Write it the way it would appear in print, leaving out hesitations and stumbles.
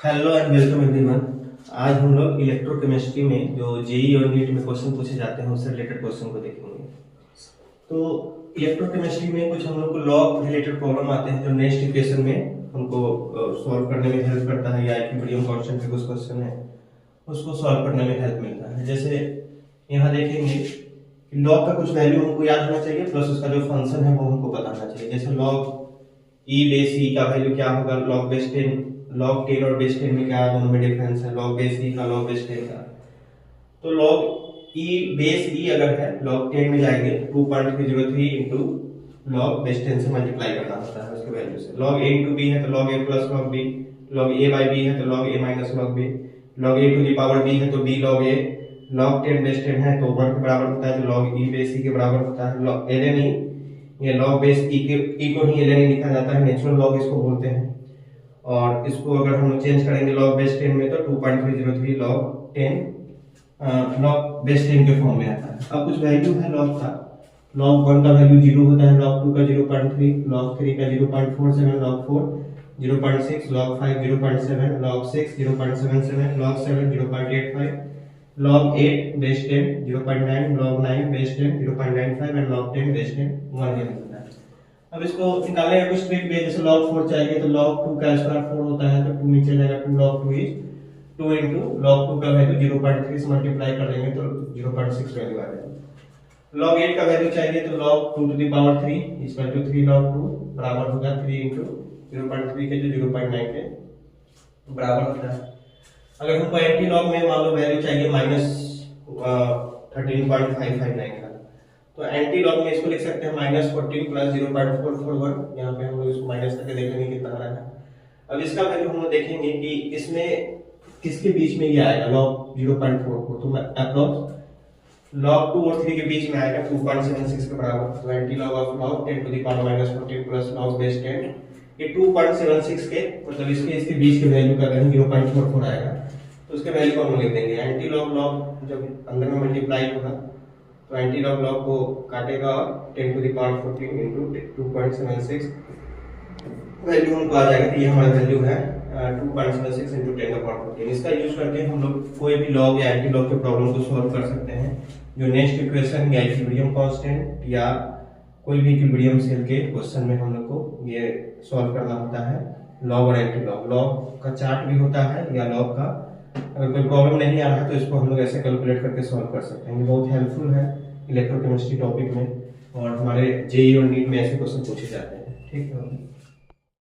Hello and welcome everyone. आज हम लोग इलेक्ट्रोकेमिस्ट्री में जो जेई और नीट में क्वेश्चन पूछे जाते हैं उससे रिलेटेड क्वेश्चन को देखेंगे। तो इलेक्ट्रोकेमिस्ट्री में कुछ हम लोग को लॉ रिलेटेड प्रॉब्लम आते हैं जो नेक्स्ट इक्वेशन में हमको सॉल्व करने में हेल्प करता है, या इक्विलिब्रियम कांस्टेंट के कुछ क्वेश्चन है उसको सॉल्व करने में हेल्प मिलता है। जैसे यहाँ देखेंगे कि लॉग का कुछ वैल्यू हमको याद होना चाहिए प्लस उसका जो फंक्शन है वो हमको बताना चाहिए। जैसे लॉग ई बेस ई का वैल्यू क्या होगा, लॉग बेस 10, लॉग 10 और बेस 10 में क्या दोनों में डिफरेंस है, लॉग बेस ई का लॉग बेस 10 का। तो लॉग ई बेस ई अगर है लॉग 10 में जाएंगे 2.303 इंटू लॉग बेस 10 से मल्टीप्लाई करना होता है उसके वैल्यू से। लॉग ए इंटू बी है तो log A plus log B, log A by B है तो log A minus log B, log A to the power B है तो B log A, log 10 base 10 है तो 1 के बराबर होता है तो लॉग ई बेस ई के बराबर होता है। लॉग एल एन ई, ये लॉग बेस ई के ई को ही एल एन ई लिखा जाता है, नेचुरल लॉग इसको बोलते हैं। और इसको अगर हम चेंज करेंगे लॉग बेस 10 में तो 2.303 लॉग 10 लॉग बेस 10 के फॉर्म में आता है। अब कुछ वैल्यू है लॉग का, लॉग 1 का वैल्यू 0 होता है, लॉग 2 का 0.3, लॉग 3 का 0.47, log 4 0.6, log 5 0.7, log 6 0.77, log 7 0.85, log 8 base 10 0.9, log 9 base 10 0.95 and log 10 base 10 1 के होता है। अब इसको निकालने का कुछ ट्रिक भी है। जैसे log 4 चाहिए तो log 2 का स्क्वायर 4 होता है तो 2 नीचे जाएगा, 2 log 2 इज 2 into log 2 का वैल्यू 0.3 से मल्टीप्लाई कर देंगे तो 0.6 वैल्यू आ जाएगा। log 8 का वैल्यू चाहिए तो log 2 to the power 3 equal to 3 log 2 बराबर होगा 3 into 0.3 के जो 0.9 के बराबर होता है। अगर हमको एंटी लॉग में मान लो वैल्यू चाहिए माइनस 13.559 का, तो एंटी लॉग में इसको लिख सकते हैं माइनस 14 प्लस 0.441। यहाँ पे हम लोग इसको माइनस करके देखेंगे कितना आ रहा है। अब इसका वैल्यू हम लोग देखेंगे कि इसमें किसके बीच में ये आएगा लॉग 0.44, तो अप्रॉक्स लॉग 2 और 3 के बीच में आएगा 2.76 के बराबर। तो anti log of log 10 to the power minus 14 plus log base 10 ये 2.76 के मतलब इसके बीच के वैल्यू का वैल्यू 0.44 आएगा। तो उसके वैल्यू को हम लिख देंगे। एंटी लॉग लॉग जब अंदर में मल्टीप्लाई होगा तो एंटी लॉग लॉग को काटेगा 10 to the power 14 into 2.76 value हमको आ जाएगा। ये हमारा वैल्यू है 2.76 इनटू 10 टू पावर 14। इसका यूज करके हम लोग कोई भी लॉग या एंटी लॉग के प्रॉब्लम को सॉल्व कर सकते हैं। जो नेक्स्ट इक्वेशन या इक्विलिब्रियम कांस्टेंट या कोई भी इक्विलिब्रियम सेल के क्वेश्चन में हम लोग को ये सॉल्व करना होता है। लॉग और एंटी लॉग, लॉग का चार्ट भी होता है या लॉग का अगर कोई प्रॉब्लम नहीं आ रहा है तो इसको हम लोग ऐसे कैलकुलेट करके सॉल्व कर सकते हैं। ये बहुत हेल्पफुल है इलेक्ट्रोकेमिस्ट्री टॉपिक में और हमारे जेईई और नीट में ऐसे क्वेश्चन पूछे जाते हैं। ठीक है।